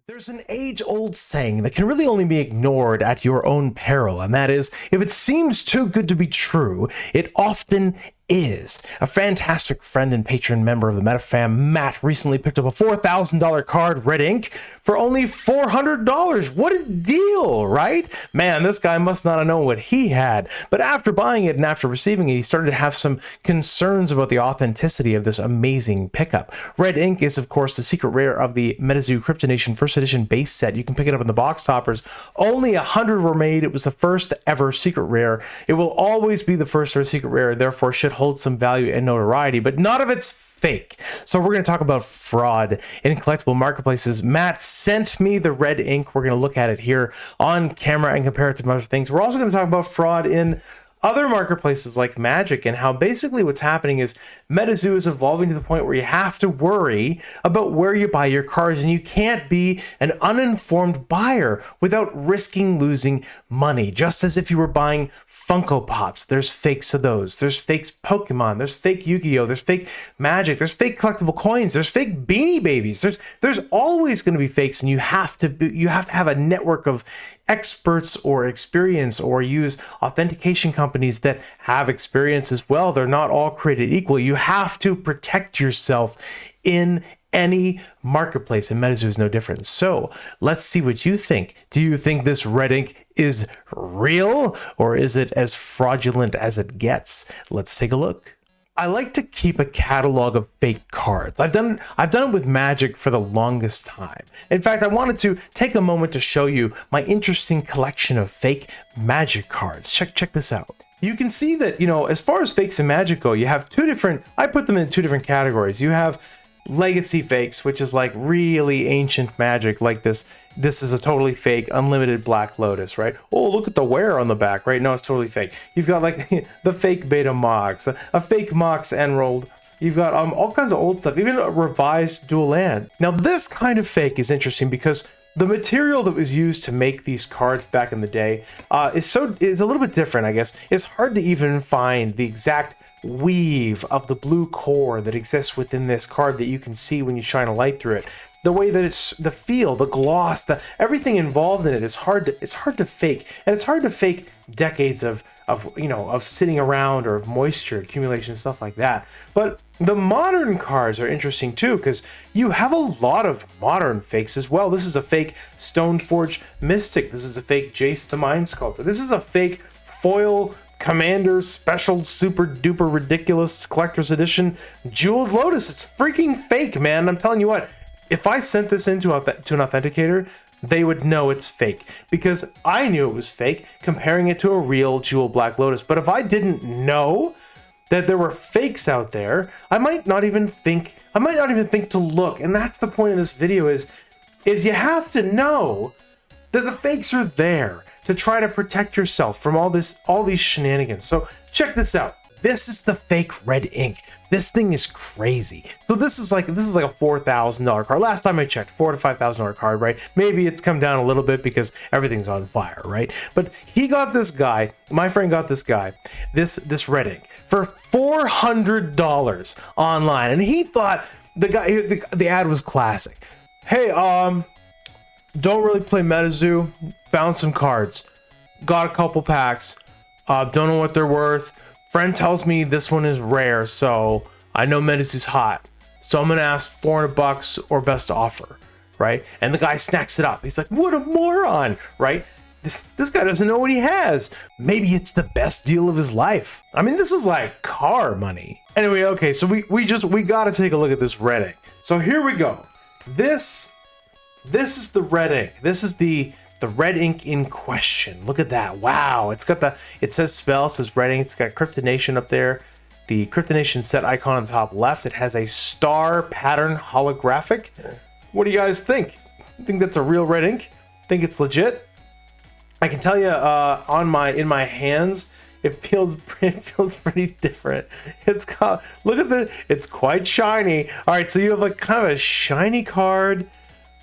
There's an age-old saying that can really only be ignored at your own peril, and that is, if it seems too good to be true, it often is. A fantastic friend and patron member of the MetaFam, Matt, recently picked up a $4,000 card, red ink, for only $400. What a deal, right? Man, this guy must not have known what he had. But after buying it and after receiving it, he started to have some concerns about the authenticity of this amazing pickup. Red ink is, of course, the secret rare of the MetaZoo Cryptonation First Edition base set. You can pick it up in the box toppers. Only 100 were made. It was the first ever secret rare. It will always be the first ever secret rare, and therefore should hold some value and notoriety, but none of it's fake. So we're going to talk about fraud in collectible marketplaces. Matt sent me the red ink. We're going to look at it here on camera and compare it to other things. We're also going to talk about fraud in other marketplaces like Magic, and how basically what's happening is MetaZoo is evolving to the point where you have to worry about where you buy your cards, and you can't be an uninformed buyer without risking losing money. Just as if you were buying Funko Pops, there's fakes of those. There's fake Pokemon, there's fake Yu-Gi-Oh, there's fake Magic, there's fake collectible coins, there's fake Beanie Babies. There's always going to be fakes, and you have to have a network of experts or experience, or use authentication companies that have experience as well. They're not all created equal. You have to protect yourself in any marketplace, and MetaZoo is no different. So let's see what you think. Do you think this red ink is real, or is it as fraudulent as it gets? Let's take a look. I like to keep a catalog of fake cards. I've done it with Magic for the longest time. In fact, I wanted to take a moment to show you my interesting collection of fake Magic cards. Check this out. You can see that, as far as fakes in Magic go, you have I put them in two different categories. You have legacy fakes, which is like really ancient Magic, like this. This is a totally fake unlimited Black Lotus, right? Oh, look at the wear on the back, right? No, it's totally fake. You've got like the fake Beta Mox, a fake Mox Emerald. You've got all kinds of old stuff, even a revised Dual Land. Now, this kind of fake is interesting because the material that was used to make these cards back in the day is a little bit different, I guess. It's hard to even find the exact weave of the blue core that exists within this card that you can see when you shine a light through it. The way that it's the feel, the gloss, everything involved in it is hard to fake, and it's hard to fake decades of sitting around, or of moisture accumulation, stuff like that. But the modern cards are interesting too, because you have a lot of modern fakes as well. This is a fake Stoneforge Mystic. This is a fake Jace the Mind Sculptor. This is a fake foil Commander Special Super Duper Ridiculous Collector's Edition Jeweled Lotus. It's freaking fake, man. I'm telling you what. If I sent this into an authenticator, they would know it's fake, because I knew it was fake comparing it to a real Jewel Black Lotus. But if I didn't know that there were fakes out there, I might not even think to look. And that's the point of this video is you have to know that the fakes are there to try to protect yourself from all these shenanigans. So check this out. This is the fake red ink. This thing is crazy. So this is like a $4,000 card. Last time I checked, $4,000 to $5,000 card, right? Maybe it's come down a little bit because everything's on fire, right? But he got this guy, my friend got this guy, this red ink for $400 online, and he thought the ad was classic. Hey, don't really play MetaZoo. Found some cards. Got a couple packs. Don't know what they're worth. Friend tells me this one is rare, so I know MetaZoo's hot. So I'm gonna ask $400 or best offer, right? And the guy snacks it up. He's like, what a moron, right? This guy doesn't know what he has. Maybe it's the best deal of his life. I mean, this is like car money. Anyway, okay, so we gotta take a look at this red ink. So here we go. This is the red ink. This is the red ink in question. Look at that. Wow. It says spell, it says red ink. It's got Cryptonation up there. The Cryptonation set icon on the top left. It has a star pattern holographic. What do you guys think? Think that's a real red ink? Think it's legit? I can tell you in my hands, it feels pretty different. It's quite shiny. All right, so you have like kind of a shiny card.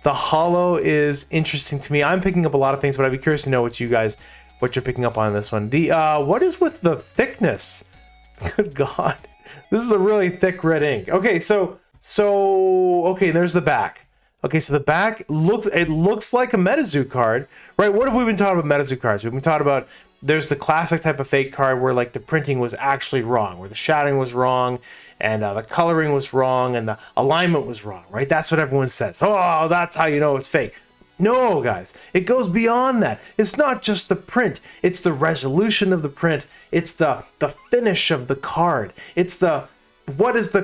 The holo is interesting to me. I'm picking up a lot of things, but I'd be curious to know what you're picking up on this one. What is with the thickness? Good God, this is a really thick red ink. Okay, so okay, there's the back. Okay, so the back looks like a MetaZoo card, right? What have we been talking about MetaZoo cards? We've been talking about there's the classic type of fake card where like the printing was actually wrong, where the shadowing was wrong, and the coloring was wrong, and the alignment was wrong, right? That's what everyone says. Oh, that's how you know it's fake. No, guys, it goes beyond that. It's not just the print, it's the resolution of the print, it's the finish of the card, it's the what is the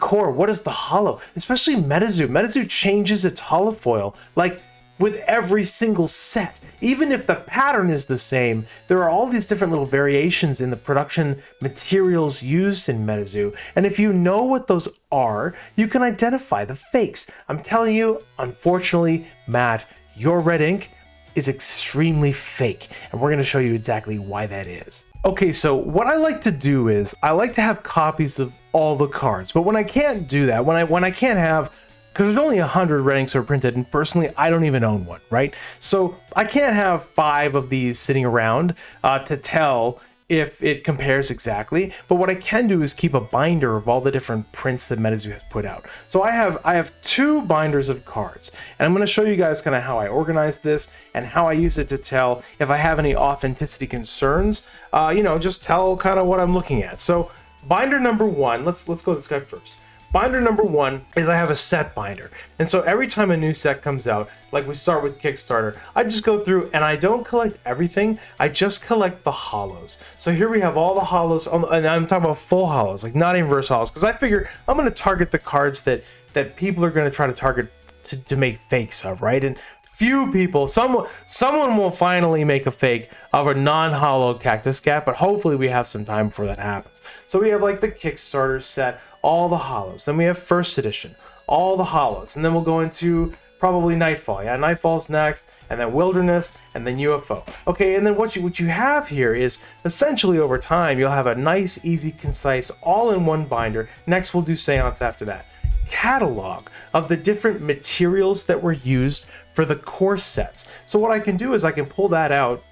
core, what is the hollow, especially MetaZoo. MetaZoo changes its hollow foil like with every single set. Even if the pattern is the same, there are all these different little variations in the production materials used in MetaZoo. And if you know what those are, you can identify the fakes. I'm telling you, unfortunately, Matt, your red ink is extremely fake. And we're going to show you exactly why that is. Okay, so what I like to do is I like to have copies of all the cards. But when I can't do that, when I can't have, because there's only 100 red inks that are printed, and personally, I don't even own one, right? So I can't have 5 of these sitting around to tell if it compares exactly. But what I can do is keep a binder of all the different prints that MetaZoo has put out. So I have 2 binders of cards, and I'm going to show you guys kind of how I organize this and how I use it to tell if I have any authenticity concerns. You know, just tell kind of what I'm looking at. So binder number 1, let's go this guy first. Binder number 1 is I have a set binder. And so every time a new set comes out, like we start with Kickstarter, I just go through and I don't collect everything. I just collect the hollows. So here we have all the hollows, and I'm talking about full hollows, like not inverse hollows, because I figure I'm going to target the cards that people are going to try to target to make fakes of, right? And few people, someone will finally make a fake of a non-hollow Cactus Cat, but hopefully we have some time before that happens. So we have like the Kickstarter set, all the hollows. Then we have first edition, all the hollows. And then we'll go into probably Nightfall. Yeah, Nightfall's next, and then Wilderness, and then UFO. Okay, and then what you have here is essentially over time, you'll have a nice, easy, concise, all-in-one binder. Next, we'll do Seance after that. Catalog of the different materials that were used for the core sets. So what I can do is I can pull that out,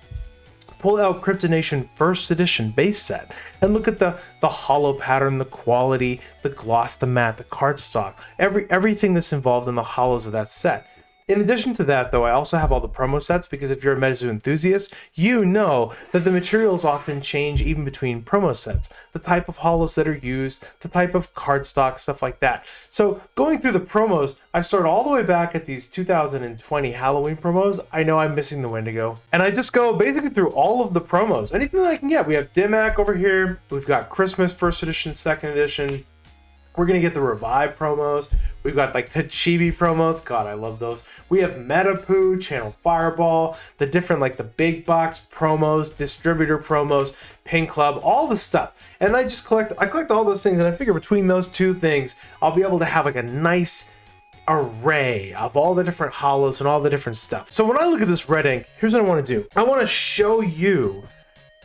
pull out Cryptonation first edition base set, and look at the hollow pattern, the quality, the gloss, the matte, the cardstock, everything that's involved in the hollows of that set. In addition to that, though, I also have all the promo sets, because if you're a MetaZoo enthusiast, you know that the materials often change even between promo sets. The type of hollows that are used, the type of cardstock, stuff like that. So going through the promos, I start all the way back at these 2020 Halloween promos. I know I'm missing the Wendigo. And I just go basically through all of the promos. Anything that I can get. We have Dimac over here. We've got Christmas first edition, second edition. We're going to get the Revive promos. We've got like the Chibi promos. God, I love those. We have MetaPoo, Channel Fireball, the different like the big box promos, distributor promos, Pink Club, all the stuff. And I collect all those things, and I figure between those 2 things, I'll be able to have like a nice array of all the different hollows and all the different stuff. So when I look at this red ink, here's what I want to do. I want to show you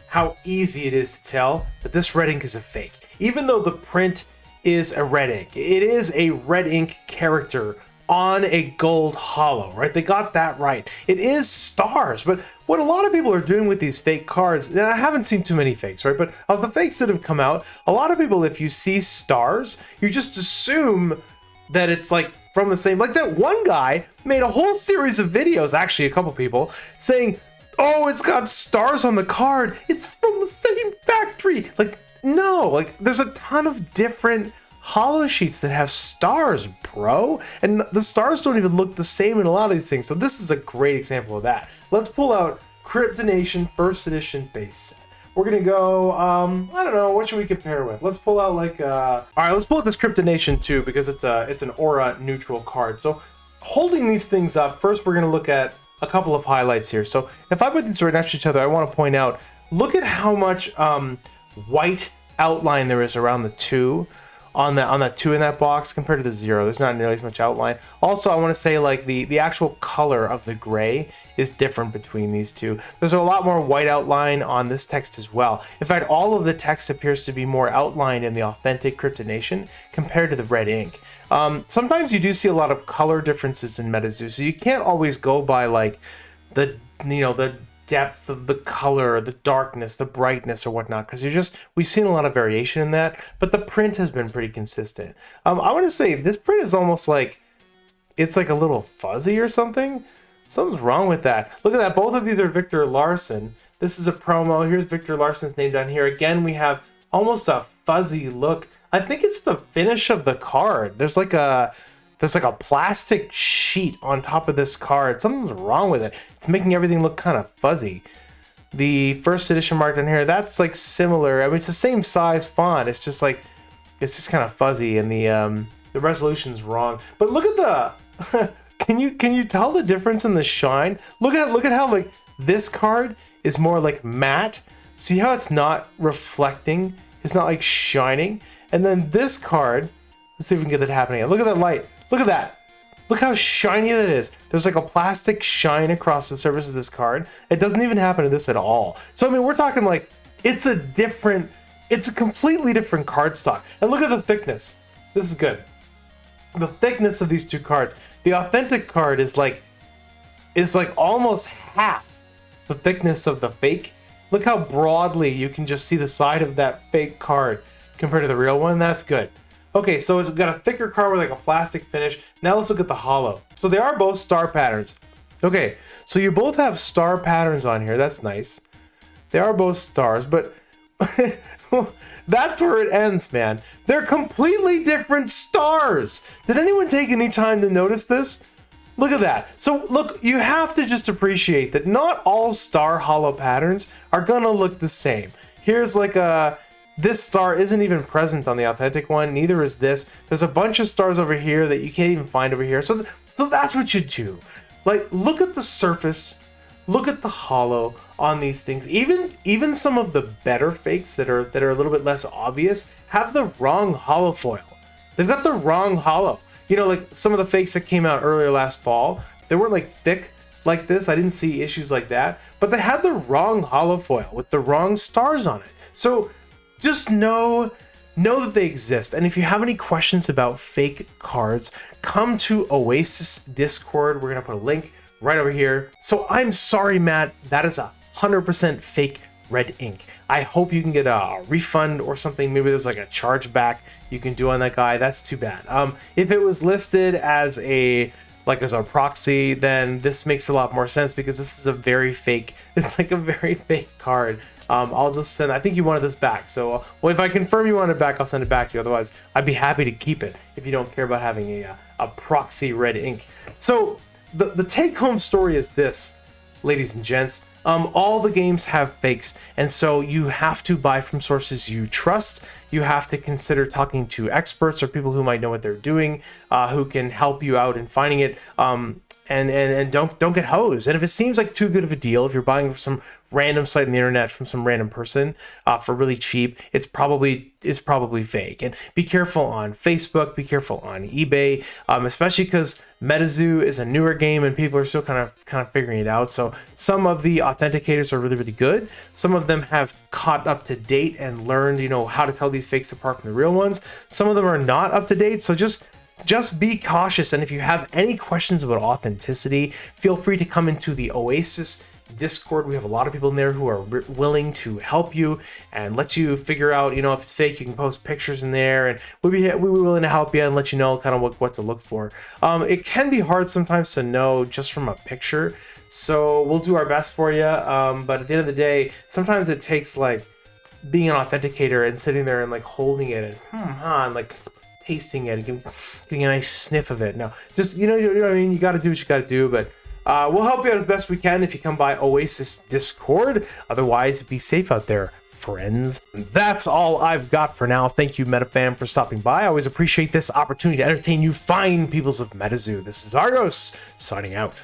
how easy it is to tell that this red ink is a fake. Even though the print is a red ink. It is a red ink character on a gold hollow, right? They got that right. It is stars, but what a lot of people are doing with these fake cards, and I haven't seen too many fakes, right? But of the fakes that have come out, a lot of people, if you see stars, you just assume that it's like from the same, like that one guy made a whole series of videos, actually a couple people, saying, oh, it's got stars on the card. It's from the same factory. Like, no, like there's a ton of different hollow sheets that have stars, bro, and the stars don't even look the same in a lot of these things. So this is a great example of that. Let's pull out Cryptonation first edition base set. We're gonna go, I don't know, what should we compare with? Let's pull out like, all right, let's pull out this Cryptonation 2, because it's an aura neutral card. So holding these things up, first we're gonna look at a couple of highlights here. So if I put these right next to each other, I want to point out, look at how much white outline there is around the 2 on that 2 in that box compared to the 0. There's not nearly as much outline. Also, I want to say like the actual color of the gray is different between these 2. There's a lot more white outline on this text as well. In fact, all of the text appears to be more outlined in the authentic Cryptonation compared to the red ink. Sometimes you do see a lot of color differences in MetaZoo, so you can't always go by like the depth of the color, the darkness, the brightness, or whatnot, because we've seen a lot of variation in that, but the print has been pretty consistent. I want to say this print is almost like it's like a little fuzzy or something. Something's wrong with that. Look at that. Both of these are Victor Larson. This is a promo. Here's Victor Larson's name down here. Again, we have almost a fuzzy look. I think it's the finish of the card. There's like a plastic sheet on top of this card. Something's wrong with it. It's making everything look kind of fuzzy. The first edition mark down here, that's like similar. I mean, it's the same size font. It's just kind of fuzzy, and the resolution's wrong. But look at the can you tell the difference in the shine? Look at how like this card is more like matte. See how it's not reflecting? It's not like shining. And then this card, let's see if we can get that happening. Look at that light. Look at that. Look how shiny that is. There's like a plastic shine across the surface of this card. It doesn't even happen to this at all. So, I mean, we're talking like, it's a completely different card stock. And look at the thickness. This is good. The thickness of these two cards. The authentic card is like almost half the thickness of the fake. Look how broadly you can just see the side of that fake card compared to the real one. That's good. Okay, so we've got a thicker card with like a plastic finish. Now let's look at the holo. So they are both star patterns. Okay, so you both have star patterns on here. That's nice. They are both stars, but that's where it ends, man. They're completely different stars. Did anyone take any time to notice this? Look at that. So look, you have to just appreciate that not all star holo patterns are gonna look the same. Here's like this star isn't even present on the authentic one, neither is this. There's a bunch of stars over here that you can't even find over here. So that's what you do. Like, look at the surface, look at the holo on these things. Even some of the better fakes that are a little bit less obvious have the wrong holo foil. They've got the wrong holo. You know, like some of the fakes that came out earlier last fall, they weren't like thick like this. I didn't see issues like that, but they had the wrong holo foil with the wrong stars on it. So just know that they exist. And if you have any questions about fake cards, come to Oasis Discord. We're gonna put a link right over here. So I'm sorry, Matt, that is 100% fake red ink. I hope you can get a refund or something. Maybe there's like a chargeback you can do on that guy. That's too bad. If it was listed as a proxy, then this makes a lot more sense, because this is a very fake, it's like a very fake card. I'll just send, I think you wanted this back. So well, if I confirm you want it back, I'll send it back to you. Otherwise, I'd be happy to keep it if you don't care about having a proxy red ink. So the take home story is this, ladies and gents. All the games have fakes, and so you have to buy from sources you trust. You have to consider talking to experts or people who might know what they're doing, who can help you out in finding it. And don't get hosed. And if it seems like too good of a deal, if you're buying from some random site on the internet from some random person for really cheap, it's probably fake. And be careful on Facebook, be careful on eBay, especially because MetaZoo is a newer game and people are still kind of figuring it out. So some of the authenticators are really, really good. Some of them have caught up to date and learned, how to tell these fakes apart from the real ones. Some of them are not up to date. So just be cautious. And if you have any questions about authenticity, feel free to come into the Oasis Discord. We have a lot of people in there who are willing to help you and let you figure out, if it's fake. You can post pictures in there, and we'll be willing to help you and let you know kind of what to look for. It can be hard sometimes to know just from a picture, so we'll do our best for you. But at the end of the day, sometimes it takes like being an authenticator and sitting there and like holding it and like tasting it and getting a nice sniff of it. No, just you know what I mean. You got to do what you got to do, but we'll help you out as best we can if you come by Oasis Discord. Otherwise, be safe out there, friends. That's all I've got for now. Thank you, MetaFam, for stopping by. I always appreciate this opportunity to entertain you fine peoples of MetaZoo. This is Argos, signing out.